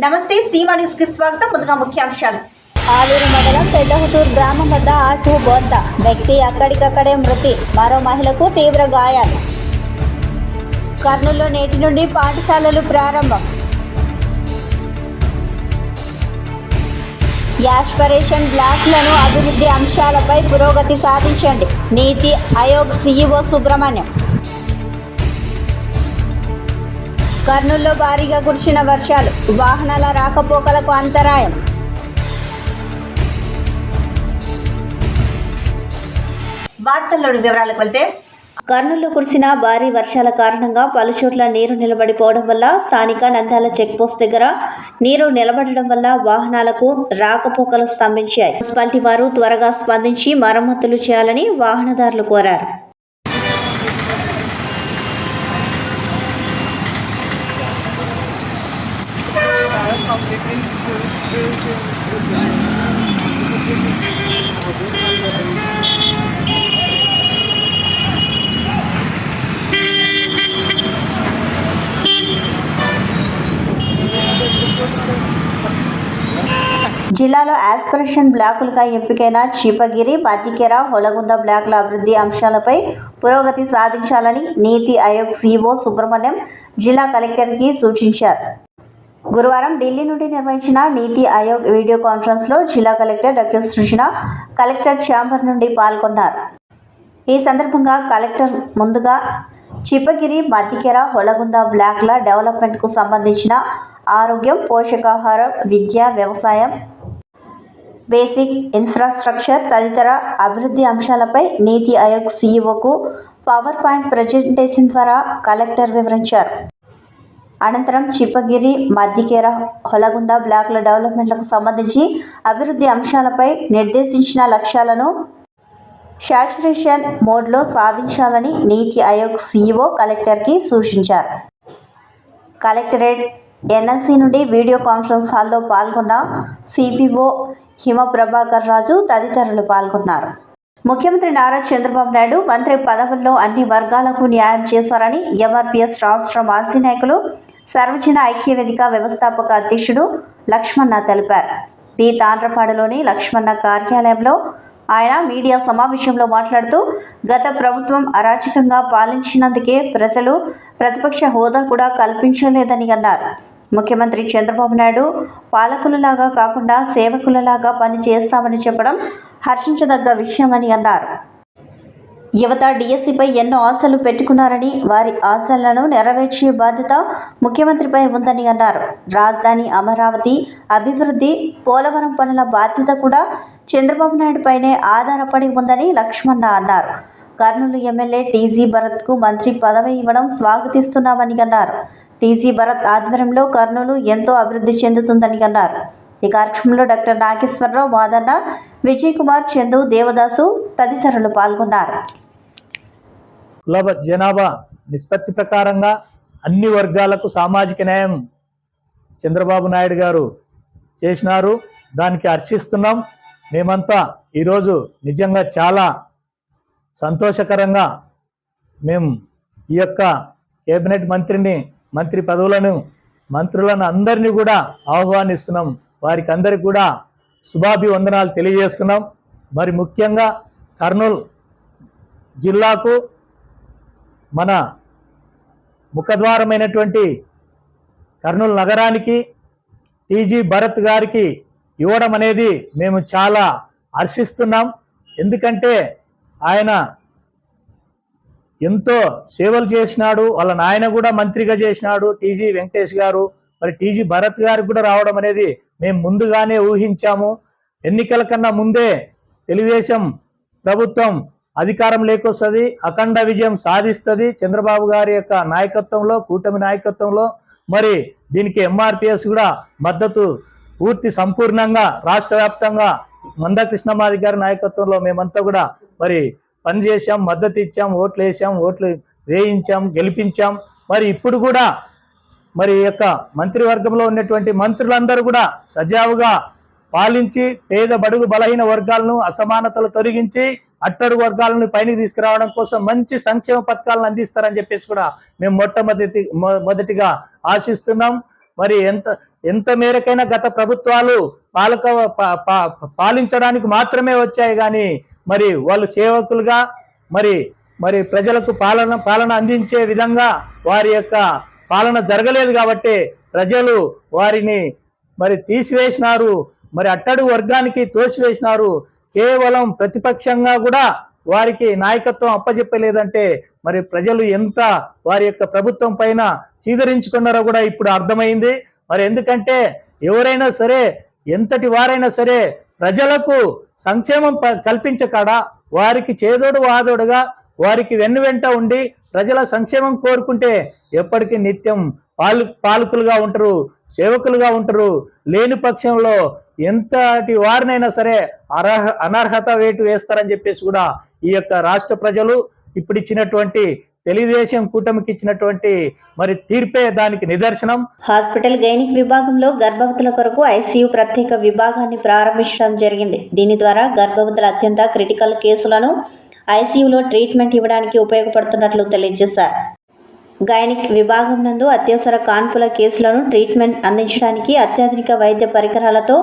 నమస్తే సీమా న్యూస్ కి స్వాగతం. ముందుగా ముఖ్యాంశాలు. ఆలూరు మండలం పెద్దహుతూరు గ్రామం వద్ద ఆటో బోల్తా వ్యక్తి అక్కడికక్కడే మృతి, మరో మహిళకు తీవ్ర గాయాలు. కర్నూలులో నేటి నుండి పాఠశాలలు ప్రారంభం. యాస్పిరేషన్ బ్లాక్లను అభివృద్ధి అంశాలపై పురోగతి సాధించండి, నీతి ఆయోగ్ సీఈఓ సుబ్రహ్మణ్యం. కర్నూలులో భారీగా కురిసిన వర్షాలు, వాహనాల రాకపోకలకు అంతరాయం. వార్తల్లోని వివరాలకు వెళ్తే, కర్నూలులో కురిసిన భారీ వర్షాల కారణంగా పలుచోట్ల నీరు నిలబడిపోవడం వల్ల స్థానిక నంద్యాల చెక్పోస్ట్ దగ్గర నీరు నిలబడడం వల్ల వాహనాలకు రాకపోకలు స్తంభించాయి. మున్సిపాలిటీ వారు త్వరగా స్పందించి మరమ్మతులు చేయాలని వాహనదారులు కోరారు. జిల్లాలో యాస్పిరేషన్ బ్లాకులుగా ఎంపికైన చీపగిరి, మద్దికెర, హొలగుంద బ్లాకుల అభివృద్ధి అంశాలపై పురోగతి సాధించాలని నీతి ఆయోగ్ సీఈఓ సుబ్రహ్మణ్యం జిల్లా కలెక్టర్కి సూచించారు. గురువారం ఢిల్లీ నుండి నిర్వహించిన నీతి ఆయోగ్ వీడియో కాన్ఫరెన్స్లో జిల్లా కలెక్టర్ డాక్టర్ సృజన కలెక్టర్ ఛాంబర్ నుండి పాల్గొన్నారు. ఈ సందర్భంగా కలెక్టర్ ముందుగా చీపగిరి, మద్దికెర, హొలగుంద బ్లాక్ల డెవలప్మెంట్కు సంబంధించిన ఆరోగ్యం, పోషకాహారం, విద్య, వ్యవసాయం, బేసిక్ ఇన్ఫ్రాస్ట్రక్చర్ తదితర అభివృద్ధి అంశాలపై నీతి ఆయోగ్ సీఈఓకు పవర్ పాయింట్ ప్రజెంటేషన్ ద్వారా కలెక్టర్ వివరించారు. అనంతరం చీపగిరి, మద్దికెర, హొలగుంద బ్లాకుల డెవలప్మెంట్లకు సంబంధించి అభివృద్ధి అంశాలపై నిర్దేశించిన లక్ష్యాలను శాచురేషన్ మోడ్లో సాధించాలని నీతి ఆయోగ్ సీఈఓ కలెక్టర్కి సూచించారు. కలెక్టరేట్ ఎన్ఎస్సీ నుండి వీడియో కాన్ఫరెన్స్ హాల్లో పాల్గొన్న సిపిఓ హిమప్రభాకర్ రాజు తదితరులు పాల్గొన్నారు. ముఖ్యమంత్రి నారా చంద్రబాబు నాయుడు మంత్రి పదవుల్లో అన్ని వర్గాలకు న్యాయం చేశారని ఎంఆర్పీఎస్ రాష్ట్ర మాజీ నాయకులు, సర్వజన ఐక్యవేదిక వ్యవస్థాపక అధ్యక్షుడు లక్ష్మణ తెలిపారు. పి తాండ్రపాడులోని లక్ష్మణ కార్యాలయంలో ఆయన మీడియా సమావేశంలో మాట్లాడుతూ, గత ప్రభుత్వం అరాచకంగా పాలించినందుకే ప్రజలు ప్రతిపక్ష హోదా కూడా కల్పించలేదని అన్నారు. ముఖ్యమంత్రి చంద్రబాబు నాయుడు పాలకులలాగా కాకుండా సేవకులలాగా పని చేస్తామని చెప్పడం హర్షించదగ్గ విషయమని అన్నారు. యువత డిఎస్సిపై ఎన్నో ఆశలు పెట్టుకున్నారని, వారి ఆశలను నెరవేర్చే బాధ్యత ముఖ్యమంత్రిపై ఉందని అన్నారు. రాజధాని అమరావతి అభివృద్ధి, పోలవరం పనుల బాధ్యత కూడా చంద్రబాబు నాయుడుపైనే ఆధారపడి ఉందని లక్ష్మణ అన్నారు. కర్నూలు ఎమ్మెల్యే టీజీ భరత్కు మంత్రి పదవి ఇవ్వడం స్వాగతిస్తున్నామని అన్నారు. టీజీ భరత్ ఆధ్వర్యంలో కర్నూలు ఎంతో అభివృద్ధి చెందుతుందని అన్నారు. ఈ కార్యక్రమంలో డాక్టర్ నాగేశ్వరరావు, మాదన్న, విజయ్ కుమార్, చందు, దేవదాసు తదితరులు పాల్గొన్నారు. జనాభా నిష్పత్తి ప్రకారంగా అన్ని వర్గాలకు సామాజిక న్యాయం చంద్రబాబు నాయుడు గారు చేసినారు. దానికి హర్షిస్తున్నాం. మేమంతా ఈరోజు నిజంగా చాలా సంతోషకరంగా మేము ఈ యొక్క కేబినెట్ మంత్రి పదవులను, మంత్రులను అందరినీ కూడా ఆహ్వానిస్తున్నాం. వారికి అందరికి కూడా శుభాభివందనాలు తెలియజేస్తున్నాం. మరి ముఖ్యంగా కర్నూలు జిల్లాకు మన ముఖద్వారమైనటువంటి కర్నూలు నగరానికి టీజీ భరత్ గారికి ఇవ్వడం అనేది మేము చాలా హర్షిస్తున్నాం. ఎందుకంటే ఆయన ఎంతో సేవలు చేసినాడు. వాళ్ళ నాయన కూడా మంత్రిగా చేసినాడు, టీజీ వెంకటేష్ గారు. మరి టీజీ భరత్ గారికి కూడా రావడం అనేది మేము ముందుగానే ఊహించాము. ఎన్నికల కన్నా ముందే తెలుగుదేశం ప్రభుత్వం అధికారం లేకొస్తుంది, అఖండ విజయం సాధిస్తుంది చంద్రబాబు గారి యొక్క నాయకత్వంలో, కూటమి నాయకత్వంలో. మరి దీనికి ఎంఆర్పిఎస్ కూడా మద్దతు పూర్తి సంపూర్ణంగా రాష్ట్ర వ్యాప్తంగా మందకృష్ణమాది గారి నాయకత్వంలో మేమంతా కూడా మరి పనిచేసాం, మద్దతు ఇచ్చాం, ఓట్లు వేసాం, ఓట్లు వేయించాం, గెలిపించాం. మరి ఇప్పుడు కూడా మరి యొక్క మంత్రివర్గంలో ఉన్నటువంటి మంత్రులందరూ కూడా సజావుగా పాలించి పేద బడుగు బలహీన వర్గాలను, అసమానతలు తొలగించి అట్టడుగు వర్గాలను పైకి తీసుకురావడం కోసం మంచి సంక్షేమ పథకాలను అందిస్తారని చెప్పేసి కూడా మేము మొట్టమొదటిగా ఆశిస్తున్నాం. మరి ఎంత మేరకైనా గత ప్రభుత్వాలు పాలించడానికి మాత్రమే వచ్చాయి కానీ మరి వాళ్ళు సేవకులుగా మరి ప్రజలకు పాలన అందించే విధంగా వారి యొక్క పాలన జరగలేదు కాబట్టి ప్రజలు వారిని మరి తీసివేసినారు, మరి అట్టడుగు వర్గానికి తోసివేసినారు. కేవలం ప్రతిపక్షంగా కూడా వారికి నాయకత్వం అప్పచెప్పలేదంటే మరి ప్రజలు ఎంత వారి యొక్క ప్రభుత్వం పైన చీదరించుకున్నారో కూడా ఇప్పుడు అర్థమైంది. మరి ఎందుకంటే ఎవరైనా సరే, ఎంతటి వారైనా సరే ప్రజలకు సంక్షేమం కల్పించకాడా వారికి చేదోడు వాదోడుగా వారికి వెన్నువెంట ఉండి ప్రజల సంక్షేమం కోరుకుంటే ఎప్పటికీ నిత్యం పాలకులుగా ఉంటారు, సేవకులుగా ఉంటారు. లేని పక్షంలో ఎంతటి వారినైనా సరే అనర్హత వేటు వేస్తారని చెప్పేసి కూడా ఈ యొక్క రాష్ట్ర ప్రజలు ఇప్పుడు ఇచ్చినటువంటి తెలుగుదేశం కూటమికి ఇచ్చినటువంటి మరి తీర్పే దానికి నిదర్శనం. హాస్పిటల్ గైనిక్ విభాగంలో గర్భవతుల కొరకు ఐసీయూ ప్రత్యేక విభాగాన్ని ప్రారంభించడం జరిగింది. దీని ద్వారా గర్భవతుల అత్యంత క్రిటికల్ కేసులను ఐసీయూలో ట్రీట్మెంట్ ఇవ్వడానికి ఉపయోగపడుతున్నట్లు తెలియజేశారు. గైనిక్ విభాగం నందు అత్యవసర కాన్పుల కేసులను ట్రీట్మెంట్ అందించడానికి అత్యాధునిక వైద్య పరికరాలతో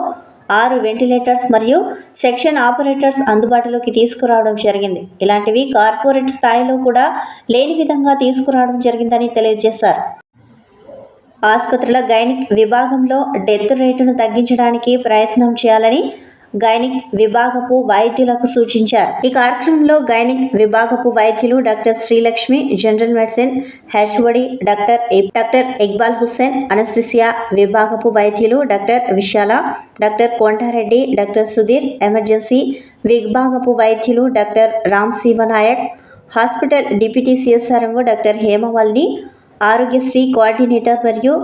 6 వెంటిలేటర్స్ మరియు సెక్షన్ ఆపరేటర్స్ అందుబాటులోకి తీసుకురావడం జరిగింది. ఇలాంటివి కార్పొరేట్ స్థాయిలో కూడా లేని విధంగా తీసుకురావడం జరిగిందని తెలియజేశారు. ఆసుపత్రుల గైనిక్ విభాగంలో డెత్ రేటును తగ్గించడానికి ప్రయత్నం చేయాలని గైనిక్ విభాగపు వైద్యులకు సూచించారు. ఈ కార్యక్రమంలో గైనిక్ విభాగపు వైద్యులు doctor Srilakshmi, general medicine HOD doctor Iqbal Hussain, anaesthesia విభాగపు వైద్యులు doctor Vishala, doctor Kontareddy, doctor Sudheer, emergency విభాగపు వైద్యులు doctor Ram Shivanayak, hospital deputy CSRMO doctor Hemavalli, Aarogyasri coordinator మరియు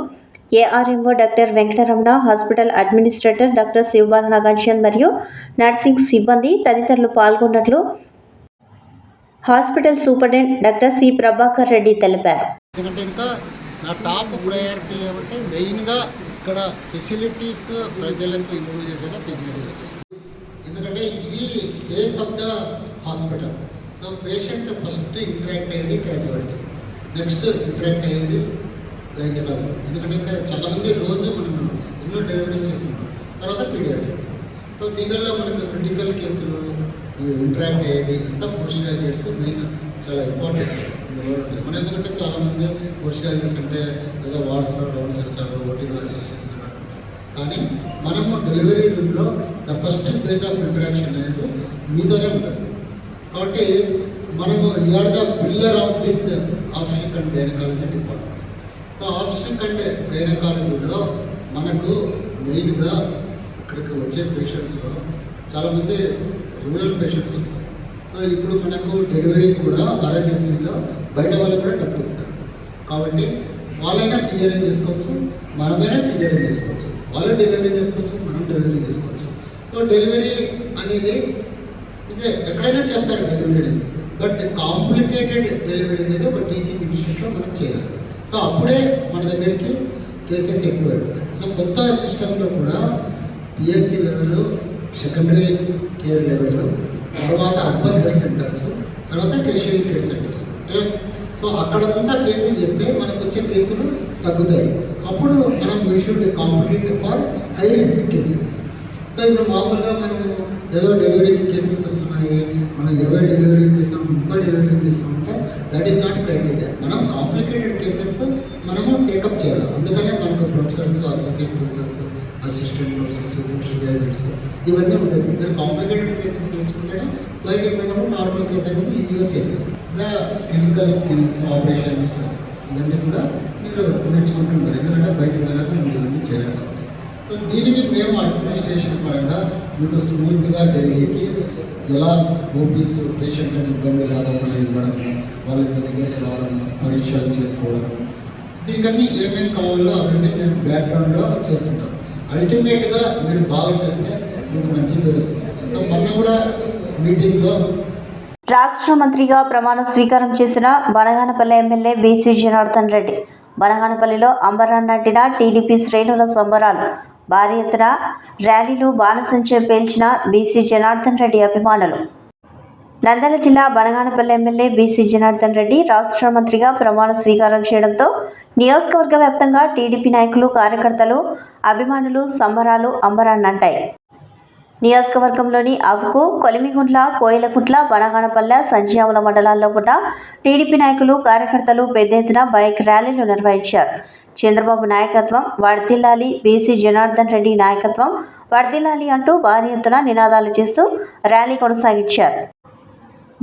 ARMO doctor Venkataramana, hospital administrator doctor Sivabalanagan మరియు నర్సింగ్ సిబ్బంది తదితరులు పాల్గొన్నట్లు hospital superintendent doctor C Prabhakar Reddy తెలిపారు. ఎందుకంటే ఇంకా నా టాప్ ప్రయారిటీ ఏమంటే మెయిన్గా ఇక్కడ ఫెసిలిటీస్ ప్రజలకు ఇంప్రూవ్ చేసేలా ఫెసిలిటీస్, ఎందుకంటే ఇవి base of the hospital. So patient first interact అయ్యేది క్యాజువాలిటీ, నెక్స్ట్ ఇంటరాక్ట్ అయ్యేది గైనకాలజీ. ఎందుకంటే ఇంకా చాలామంది రోజు మనం ఎన్నో డెలివరీస్ చేస్తున్నాం, తర్వాత పీడియాట్రిక్స్. సో దీనిలో మనకు క్రిటికల్ కేసులు ఇంటరాక్ట్ అయ్యేది అంతా పోస్ట్ గ్రాడ్యుయేట్స్ మెయిన్ చాలా ఇంపార్టెంట్ ఉంటుంది. మనం ఎందుకంటే చాలామంది పోస్ట్ గ్రాడ్యుయేట్స్ అంటే ఏదో వార్డ్స్లో రౌండ్స్ చేస్తారు, ఓటీలో అసిస్ట్ చేస్తారు అనుకుంటారు. కానీ మనము డెలివరీ రూమ్లో the first phase of interaction అనేది మీతోనే ఉంటుంది. కాబట్టి మనము you are the pillar of this obstetric and gynaecology department. So obstetric and గైనకాలజీలో మనకు మెయిన్గా ఇక్కడికి వచ్చే పేషెంట్స్లో చాలామంది రూరల్ పేషెంట్స్ వస్తారు. సో ఇప్పుడు మనకు డెలివరీ కూడా ఆరోగ్యశ్రీలో బయట వాళ్ళు కూడా డబ్బులు ఇస్తారు. కాబట్టి వాళ్ళైనా సిజేరియన్ చేసుకోవచ్చు, మనమైనా సిజేరియన్ చేసుకోవచ్చు, వాళ్ళు డెలివరీ చేసుకోవచ్చు, మనం డెలివరీ చేసుకోవచ్చు. సో డెలివరీ అనేది ఎక్కడైనా చేస్తారు డెలివరీ అనేది, బట్ కాంప్లికేటెడ్ డెలివరీ అనేది ఒక టీచింగ్ ఇన్స్టిట్యూట్లో మనం చేయాలి. సో అప్పుడే మన దగ్గరికి కేసెస్ ఎక్కువ అయిపోతాయి. సో కొత్త సిస్టంలో కూడా PSC level, secondary care level, తర్వాత అర్బన్ హెల్త్ సెంటర్స్, తర్వాత టెరిషరీ కేర్ సెంటర్స్. సో అక్కడంతా కేసులు చేస్తే మనకు వచ్చే కేసులు తగ్గుతాయి. అప్పుడు మనం we should compete for high risk cases. So ఇప్పుడు మామూలుగా మనము ఏదో డెలివరీకి కేసెస్ వస్తున్నాయి, మనం 20 డెలివరీ చేస్తాం, 30 డెలివరీ చేస్తామంటే దట్ ఈస్ నాట్ క్రైటీరియా. మనం కాంప్లికేటెడ్ కేసెస్ మనము టేకప్ చేయాలి. అందుకనే మనకు professors, associate professors, assistant professors, post graduates ఇవన్నీ ఉంటుంది. మీరు కాంప్లికేటెడ్ కేసెస్ నేర్చుకుంటేనే బయటకు పోయినప్పుడు నార్మల్ కేసు అనేది ఈజీగా చేస్తారు. ఇలా క్లినికల్ స్కిల్స్, ఆపరేషన్స్ ఇవన్నీ కూడా మీరు నేర్చుకుంటుంటారు. ఎందుకంటే బయటకు వెళ్ళాక మీరు ఇవన్నీ చేయాలి. సో దీనికి మేము అడ్మినిస్ట్రేషన్ పరంగా మీకు స్మూత్గా జరిగేకి ఎలా ఓపీస్ పేషెంట్లకు ఇబ్బంది లేకుండా ఇవ్వడం, వాళ్ళ మీ దగ్గరికి రావడం, పరీక్షలు చేసుకోవడం, దీనికన్నీ ఏమేమి కావాలో అవన్నీ మేము బ్యాక్గ్రౌండ్లో చేస్తుంటాం. అల్టిమేట్గా మీరు బాగా చేస్తే మీకు మంచి పేరు వస్తుంది. సో మొన్న కూడా మీటింగ్లో రాష్ట్ర మంత్రిగా ప్రమాణ స్వీకారం చేసిన బనగానపల్లి ఎమ్మెల్యే బీసీ జనార్దన్ రెడ్డి బనగానపల్లిలో అంబరాన్ నాటిన టీడీపీ శ్రేణుల సంబరాలు. భారీ ఎత్తున ర్యాలీలు, బాణసంచా పేల్చిన బీసీ జనార్దన్ రెడ్డి అభిమానులు. నంద్యాల జిల్లా బనగానపల్లి ఎమ్మెల్యే బీసీ జనార్దన్ రెడ్డి రాష్ట్ర మంత్రిగా ప్రమాణ స్వీకారం చేయడంతో నియోజకవర్గ వ్యాప్తంగా టీడీపీ నాయకులు, కార్యకర్తలు, అభిమానులు సంబరాలు అంబరాన్నంటాయి. నియోజకవర్గంలోని అవుకు, కొలిమిగుంట్ల, కోయిలగుంట్ల, బనగానపల్లె, సంజయావుల మండలాల్లో కూడా టీడీపీ నాయకులు, కార్యకర్తలు పెద్ద ఎత్తున బైక్ ర్యాలీలు నిర్వహించారు. చంద్రబాబు నాయకత్వం వర్ధిల్లాలి, బీసీ జనార్దన్ రెడ్డి నాయకత్వం వర్ధిల్లాలి అంటూ భారీ ఎత్తున నినాదాలు చేస్తూ ర్యాలీ కొనసాగించారు.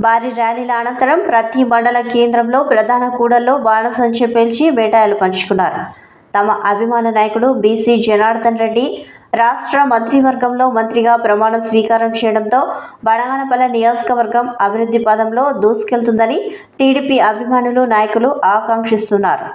భారీ ర్యాలీల అనంతరం ప్రతి మండల కేంద్రంలో ప్రధాన కూడల్లో బాణసంచా పేల్చి మిఠాయిలు పంచుకున్నారు. తమ అభిమాన నాయకుడు బీసీ జనార్దన్ రెడ్డి రాష్ట్ర మంత్రివర్గంలో మంత్రిగా ప్రమాణ స్వీకారం చేయడంతో బనగానపల్లె నియోజకవర్గం అభివృద్ధి పదంలో దూసుకెళ్తుందని టీడీపీ అభిమానులు, నాయకులు ఆకాంక్షిస్తున్నారు.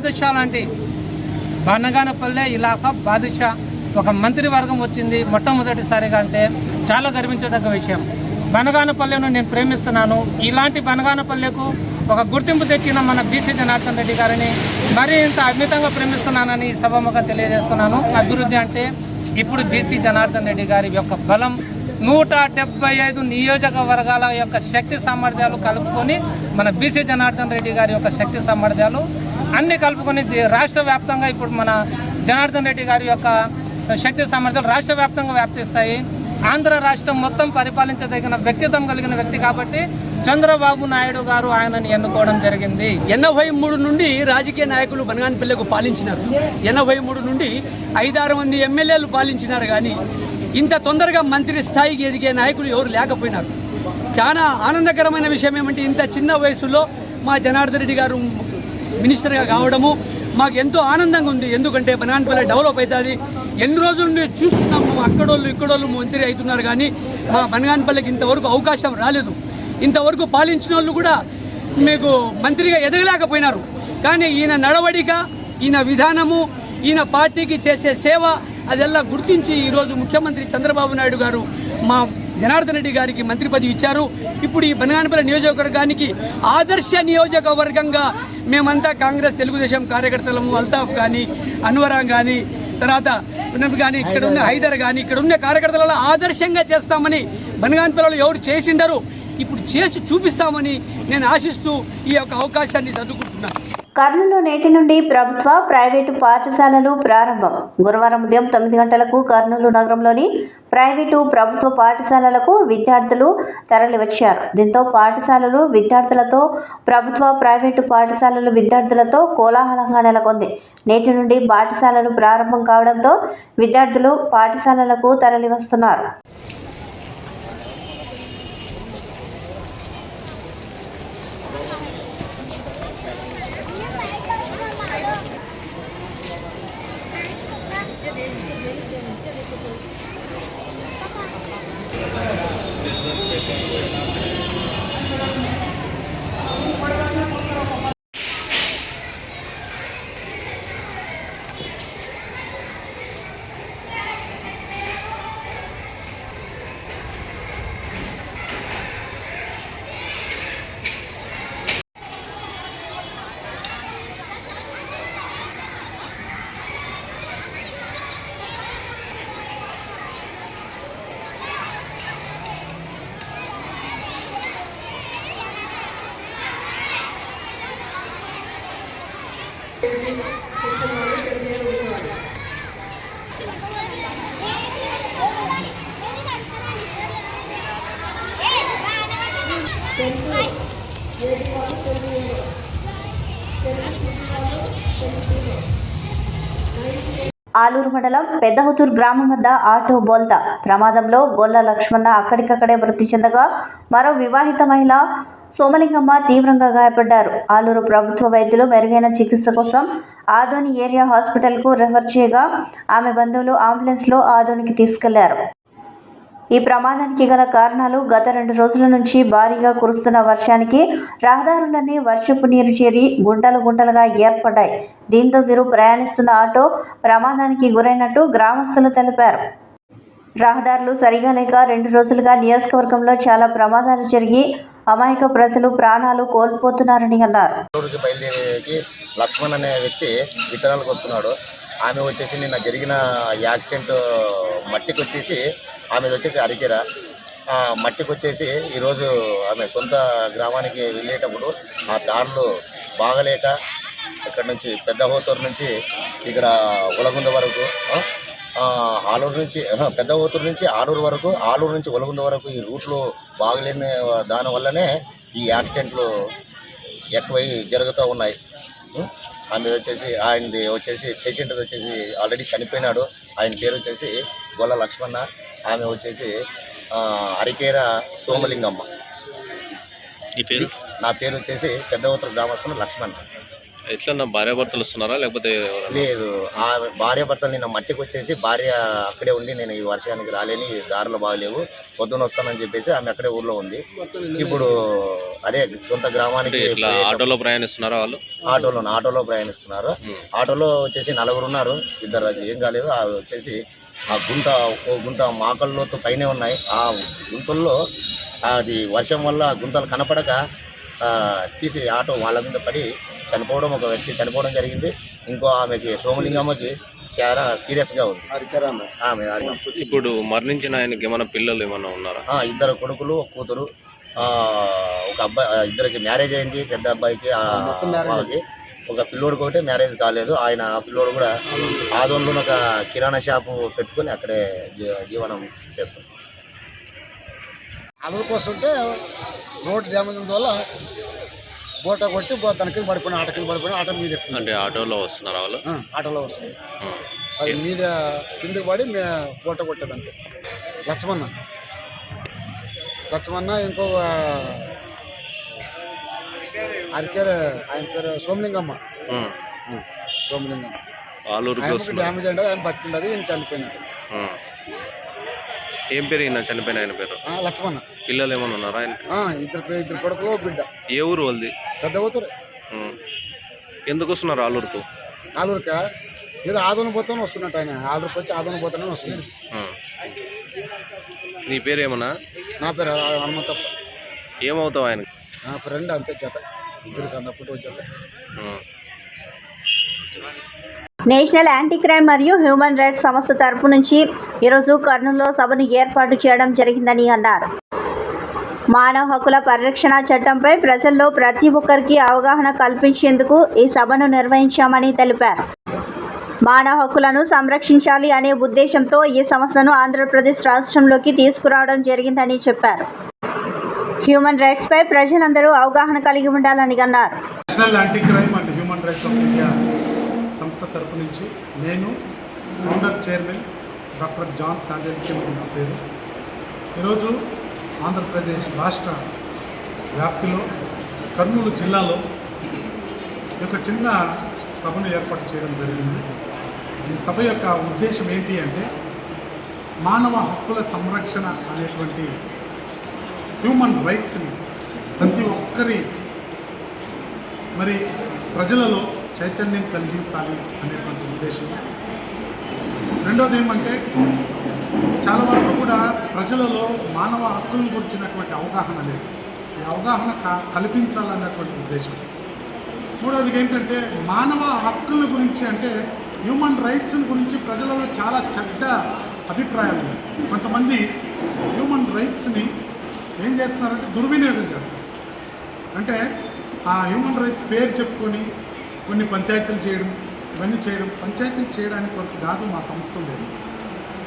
బాదుషా లాంటి బనగానపల్లె ఇలాకా బాదుషా ఒక మంత్రివర్గం వచ్చింది మొట్టమొదటిసారిగా అంటే చాలా గర్వించదగ్గ విషయం. బనగానపల్లెను నేను ప్రేమిస్తున్నాను. ఇలాంటి బనగానపల్లెకు ఒక గుర్తింపు తెచ్చిన మన బీసీ జనార్దన్ రెడ్డి గారిని మరీ ఇంత అమితంగా ప్రేమిస్తున్నానని సభముగా తెలియజేస్తున్నాను. అభివృద్ధి అంటే ఇప్పుడు బీసీ జనార్దన్ రెడ్డి గారి యొక్క బలం 175 నియోజకవర్గాల యొక్క శక్తి సామర్థ్యాలు కలుపుకొని మన బీసీ జనార్దన్ రెడ్డి గారి యొక్క శక్తి సామర్థ్యాలు అన్ని కలుపుకొని రాష్ట్ర వ్యాప్తంగా ఇప్పుడు మన జనార్దన్ రెడ్డి గారి యొక్క శక్తి సామర్థ్యాలు రాష్ట్ర వ్యాప్తంగా వ్యాప్తిస్తాయి. ఆంధ్ర రాష్ట్రం మొత్తం పరిపాలించదగిన వ్యక్తిత్వం కలిగిన వ్యక్తి కాబట్టి చంద్రబాబు నాయుడు గారు ఆయనని ఎన్నుకోవడం జరిగింది. 83 నుండి రాజకీయ నాయకులు బనగానపల్లెకు పాలించినారు. 83 నుండి 5-6 మంది ఎమ్మెల్యేలు పాలించినారు. కానీ ఇంత తొందరగా మంత్రి స్థాయికి ఎదిగే నాయకులు ఎవరు లేకపోయినారు. చాలా ఆనందకరమైన విషయం ఏమంటే ఇంత చిన్న వయసులో మా జనార్దన్ రెడ్డి గారు మినిస్టర్గా కావడము మాకు ఎంతో ఆనందంగా ఉంది. ఎందుకంటే బనగానపల్లె డెవలప్ అవుతుంది. ఎన్ని రోజుల నుండి చూస్తున్నాము, అక్కడోళ్ళు ఇక్కడోళ్ళు మంత్రి అవుతున్నారు. కానీ మా బనగానపల్లెకి ఇంతవరకు అవకాశం రాలేదు. ఇంతవరకు పాలించిన వాళ్ళు కూడా మీకు మంత్రిగా ఎదగలేకపోయినారు. కానీ ఈయన నడవడిక, ఈయన విధానము, ఈయన పార్టీకి చేసే సేవ అదెల్లా గుర్తించి ఈరోజు ముఖ్యమంత్రి చంద్రబాబు నాయుడు గారు మా జనార్దన్ రెడ్డి గారికి మంత్రి పదవి ఇచ్చారు. ఇప్పుడు ఈ బనగానపల్లె నియోజకవర్గానికి ఆదర్శ నియోజకవర్గంగా మేమంతా కాంగ్రెస్, తెలుగుదేశం కార్యకర్తలము, అల్తాఫ్ కానీ, అన్వరా కానీ, తర్వాత కానీ, ఇక్కడ ఉన్న హైదర్ కానీ, ఇక్కడ ఉన్న కార్యకర్తలలో ఆదర్శంగా చేస్తామని బనగానపల్లెలో ఎవరు చేసిండరు ఇప్పుడు చేసి చూపిస్తామని నేను ఆశిస్తూ ఈ యొక్క అవకాశాన్ని చదువుకుంటున్నాను. కర్నూలులో నేటి నుండి ప్రభుత్వ, ప్రైవేటు పాఠశాలలు ప్రారంభం. గురువారం ఉదయం 9 గంటలకు కర్నూలు నగరంలోని ప్రైవేటు, ప్రభుత్వ పాఠశాలలకు విద్యార్థులు తరలివచ్చారు. దీంతో పాఠశాలలు విద్యార్థులతో, ప్రభుత్వ, ప్రైవేటు పాఠశాలలు విద్యార్థులతో కోలాహలంగా నెలకొంది. నేటి నుండి పాఠశాలలు ప్రారంభం కావడంతో విద్యార్థులు పాఠశాలలకు తరలివస్తున్నారు. ఆలూరు మండలం పెద్దహుతూరు గ్రామం వద్ద ఆటో బోల్తా ప్రమాదంలో గొల్ల లక్ష్మణ అక్కడికక్కడే మృతి చెందగా మరో వివాహిత మహిళ సోమలింగమ్మ తీవ్రంగా గాయపడ్డారు. ఆలూరు ప్రభుత్వ వైద్యులు మెరుగైన చికిత్స కోసం ఆదోని ఏరియా హాస్పిటల్కు రెఫర్ చేయగా ఆమె బంధువులు అంబులెన్స్లో ఆదోనికి తీసుకెళ్లారు. ఈ ప్రమాదానికి గల కారణాలు గత 2 రోజుల నుంచి భారీగా కురుస్తున్న వర్షానికి రహదారులన్నీ వర్షపు నీరు చేరి గుంటలు గుంటలుగా ఏర్పడ్డాయి. దీంతో వీరు ప్రయాణిస్తున్న ఆటో ప్రమాదానికి గురైనట్టు గ్రామస్తులు తెలిపారు. రహదారులు సరిగా లేక 2 రోజులుగా నియోజకవర్గంలో చాలా ప్రమాదాలు జరిగి అమాయక ప్రజలు ప్రాణాలు కోల్పోతున్నారని అన్నారు. బయలుదేరికి లక్ష్మణ్ అనే వ్యక్తి విత్తనాలకు వస్తున్నాడు. ఆమె వచ్చేసి నిన్న జరిగిన యాక్సిడెంట్ మట్టికి వచ్చేసి ఆమెది వచ్చేసి అరికెర. మట్టికి వచ్చేసి ఈరోజు ఆమె సొంత గ్రామానికి వెళ్ళేటప్పుడు ఆ దారులు బాగలేక ఇక్కడ నుంచి పెద్ద హోతూరు నుంచి ఇక్కడ ఒలగుంద వరకు, ఆలూరు నుంచి పెద్ద హోతూరు నుంచి ఆలూరు వరకు, ఆలూరు నుంచి ఒలగుంద వరకు ఈ రూట్లు బాగలేని దానివల్లనే ఈ యాక్సిడెంట్లు ఎక్కువై జరుగుతూ ఉన్నాయి. ఆమె వచ్చేసి ఆయనది వచ్చేసి పేషెంట్ వచ్చేసి ఆల్రెడీ చనిపోయినాడు. ఆయన పేరు వచ్చేసి గొల్ల లక్ష్మణ. ఆమె వచ్చేసి అరికేర సోమలింగమ్మ. నా పేరు వచ్చేసి పెద్దవతర గ్రామస్తులు లక్ష్మణ్. ఎట్లా భార్యాభర్తలు వస్తున్నారా లేకపోతే లేదు, ఆ భార్యాభర్తలు నిన్న మట్టికి వచ్చేసి భార్య అక్కడే ఉండి నేను ఈ వర్షానికి రాలేని దారిలో బాగలేవు పొద్దున వస్తానని చెప్పేసి ఆమె అక్కడే ఊర్లో ఉంది. ఇప్పుడు అదే సొంత గ్రామానికి ఆటోలో ప్రయాణిస్తున్నారా వాళ్ళు? ఆటోలో ప్రయాణిస్తున్నారు. ఆటోలో వచ్చేసి 4 ఉన్నారు. 2 ఏం కాలేదు. వచ్చేసి ఆ గుంట మాకల్లోతో పైనే ఉన్నాయి. ఆ గుంతల్లో అది వర్షం వల్ల గుంతలు కనపడక తీసి ఆటో వాళ్ళ మీద పడి చనిపోవడం, ఒక వ్యక్తి చనిపోవడం జరిగింది. ఇంకో ఆమెకి సోమలింగమ్మకి చాలా సీరియస్గా ఉంది. ఆమె ఇప్పుడు మరణించిన ఆయనకి ఏమైనా పిల్లలు ఏమైనా ఉన్నారా? 2 కొడుకులు, 1 కూతురు. ఒక అబ్బాయి, 2కి మ్యారేజ్ అయింది. పెద్ద అబ్బాయికి వాళ్ళకి ఒక పిల్లోడికి ఒకటే మ్యారేజ్ కాలేదు. ఆయన ఆ పిల్లోడు కూడా ఆదోన్లో ఒక కిరాణా షాపు పెట్టుకొని అక్కడే జీవనం చేస్తారు. అలూరుకు వస్తుంటే రోడ్డు డ్యామేజ్ వల్ల బోట కొట్టి తన కింద పడిపోయినా, ఆట కింద పడిపోయినా, ఆటో మీద ఎక్కువ. అంటే ఆటోలో వస్తున్నారు వాళ్ళు? ఆటోలో వస్తుంది. అది మీద కిందకి పడి బోట కొట్టేదంటే లక్ష్మణ. ఇంకొక అరికేర, ఆయన పేరు సోమలింగమ్మ. ఆయనకి డ్యామేజ్ అంటే ఆయన బతికిండదు, ఈయన చనిపోయినాడు. ఏం పేరు ఈయన చనిపోయిన ఆయన పేరు? లక్ష్మణ. పిల్లలు ఏమైనా ఉన్నారా ఆయన? 2 కొడుకులు, బిడ్డ. ఏ ఊరు వాళ్ళది? పెద్ద ఊరు. ఎందుకు వస్తున్నారు ఆలూరుకు? ఆలూరుకా ఏదో ఆదోని పోతానే వస్తున్నట్టు. ఆయన ఆలూరుకి వచ్చి ఆదోని పోతానే వస్తున్నాడు. నీ పేరు ఏమన్నా? నా పేరు హనుమంతప్ప. ఏమవుతావు ఆయన? నా ఫ్రెండ్ అంతే, జత. 2 సన్నప్పుడు జత. నేషనల్ యాంటీ క్రైమ్ మరియు హ్యూమన్ రైట్స్ సంస్థ తరపు నుంచి ఈరోజు కర్నూలులో సభను ఏర్పాటు చేయడం జరిగిందని అన్నారు. మానవ హక్కుల పరిరక్షణ చట్టంపై ప్రజల్లో ప్రతి ఒక్కరికి అవగాహన కల్పించేందుకు ఈ సభను నిర్వహించామని తెలిపారు. మానవ హక్కులను సంరక్షించాలి అనే ఉద్దేశంతో ఈ సంస్థను ఆంధ్రప్రదేశ్ రాష్ట్రంలోకి తీసుకురావడం జరిగిందని చెప్పారు. హ్యూమన్ రైట్స్ పై ప్రజలందరూ అవగాహన కలిగి ఉండాలని అన్నారు. National anti crime and human rights of India సంస్థ తరపు నుంచి నేను ఫౌండర్ చైర్మన్ డాక్టర్ జాన్ సాంజలికి నా పేరు. ఈరోజు ఆంధ్రప్రదేశ్ రాష్ట్ర వ్యాప్తిలో కర్నూలు జిల్లాలో ఒక చిన్న సభను ఏర్పాటు చేయడం జరిగింది. ఈ సభ యొక్క ఉద్దేశం ఏంటి అంటే మానవ హక్కుల సంరక్షణ అనేటువంటి హ్యూమన్ రైట్స్ని ప్రతి ఒక్కరి ప్రజలలో చైతన్యం కలిగించాలి అనేటువంటి ఉద్దేశం. రెండోది ఏమంటే చాలా వరకు కూడా ప్రజలలో మానవ హక్కులను గురించినటువంటి అవగాహన లేదు. ఈ అవగాహన కల్పించాలన్నటువంటి ఉద్దేశం. మూడవది ఏంటంటే మానవ హక్కుల గురించి అంటే హ్యూమన్ రైట్స్ గురించి ప్రజలలో చాలా చెడ్డ అభిప్రాయాలు ఉన్నాయి. కొంతమంది హ్యూమన్ రైట్స్ని ఏం చేస్తున్నారంటే దుర్వినియోగం చేస్తారు. అంటే ఆ హ్యూమన్ రైట్స్ పేరు చెప్పుకొని కొన్ని పంచాయతీలు చేయడం, ఇవన్నీ చేయడం. పంచాయతీలు చేయడానికి వరకు కాదు మా సంస్థ లేదు.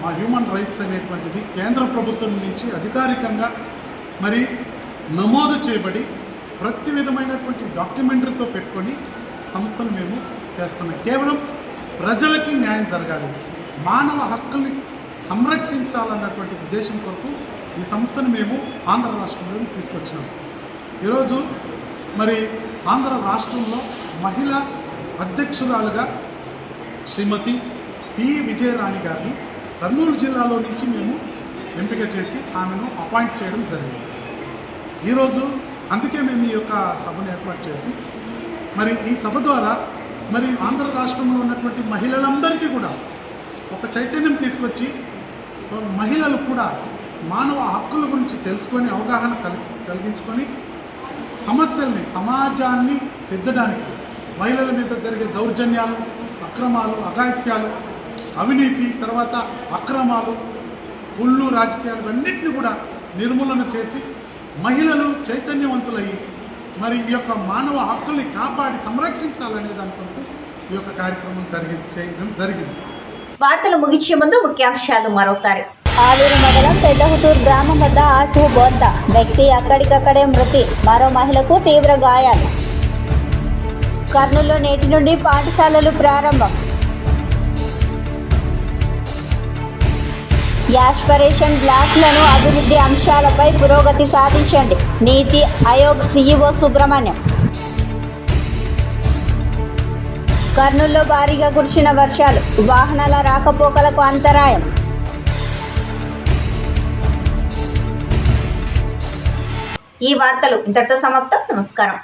మా హ్యూమన్ రైట్స్ అనేటువంటిది కేంద్ర ప్రభుత్వం నుంచి అధికారికంగా నమోదు చేయబడి ప్రతి విధమైనటువంటి డాక్యుమెంటరీతో పెట్టుకొని సంస్థను మేము చేస్తున్నాం. కేవలం ప్రజలకి న్యాయం జరగాలి, మానవ హక్కుల్ని సంరక్షించాలన్నటువంటి ఉద్దేశం కొరకు ఈ సంస్థను మేము ఆంధ్ర రాష్ట్రంలో తీసుకొచ్చినాం. ఈరోజు ఆంధ్ర రాష్ట్రంలో మహిళా అధ్యక్షురాలుగా శ్రీమతి పి విజయరాణి గారిని కర్నూలు జిల్లాలో నుంచి మేము ఎంపిక చేసి ఆమెను అపాయింట్ చేయడం జరిగింది. ఈరోజు అందుకే మేము ఈ యొక్క సభను ఏర్పాటు చేసి మరి ఈ సభ ద్వారా మరి ఆంధ్ర రాష్ట్రంలో ఉన్నటువంటి మహిళలందరికీ కూడా ఒక చైతన్యం తీసుకొచ్చి మహిళలు కూడా మానవ హక్కుల గురించి తెలుసుకొని అవగాహన కలిగించుకొని సమస్యల్ని సమాజాన్ని పెద్దడానికి మహిళల మీద జరిగే దౌర్జన్యాలు, అక్రమాలు, అఘాయిత్యాలు, అవినీతి, తర్వాత అక్రమాలు, కుళ్ళు రాజకీయాలు అన్నింటినీ కూడా నిర్మూలన చేసి మహిళలు చైతన్యవంతులయ్యి మరి ఈ యొక్క మానవ హక్కుల్ని కాపాడి సంరక్షించాలనే దానికంటూ ఈ యొక్క కార్యక్రమం చేయడం జరిగింది. వార్తలు ముగించే ముందు ముఖ్యాంశాలు మరోసారి. ఆలూరు మండలం పెద్దహుతూరు గ్రామం వద్ద ఆటో బోల్త వ్యక్తి అక్కడికక్కడే మృతి, మరో మహిళకు తీవ్ర గాయాలు. కర్నూలులో నేటి నుండి పాఠశాలలు ప్రారంభం. యాస్పిరేషన్ బ్లాక్లను అభివృద్ధి అంశాలపై పురోగతి సాధించండి, నీతి ఆయోగ్ సీఈఓ సుబ్రహ్మణ్యం. కర్నూలులో భారీగా కురిసిన వర్షాలు, వాహనాల రాకపోకలకు అంతరాయం. ఈ వార్తలు ఇంతటితో సమాప్తం. నమస్కారం.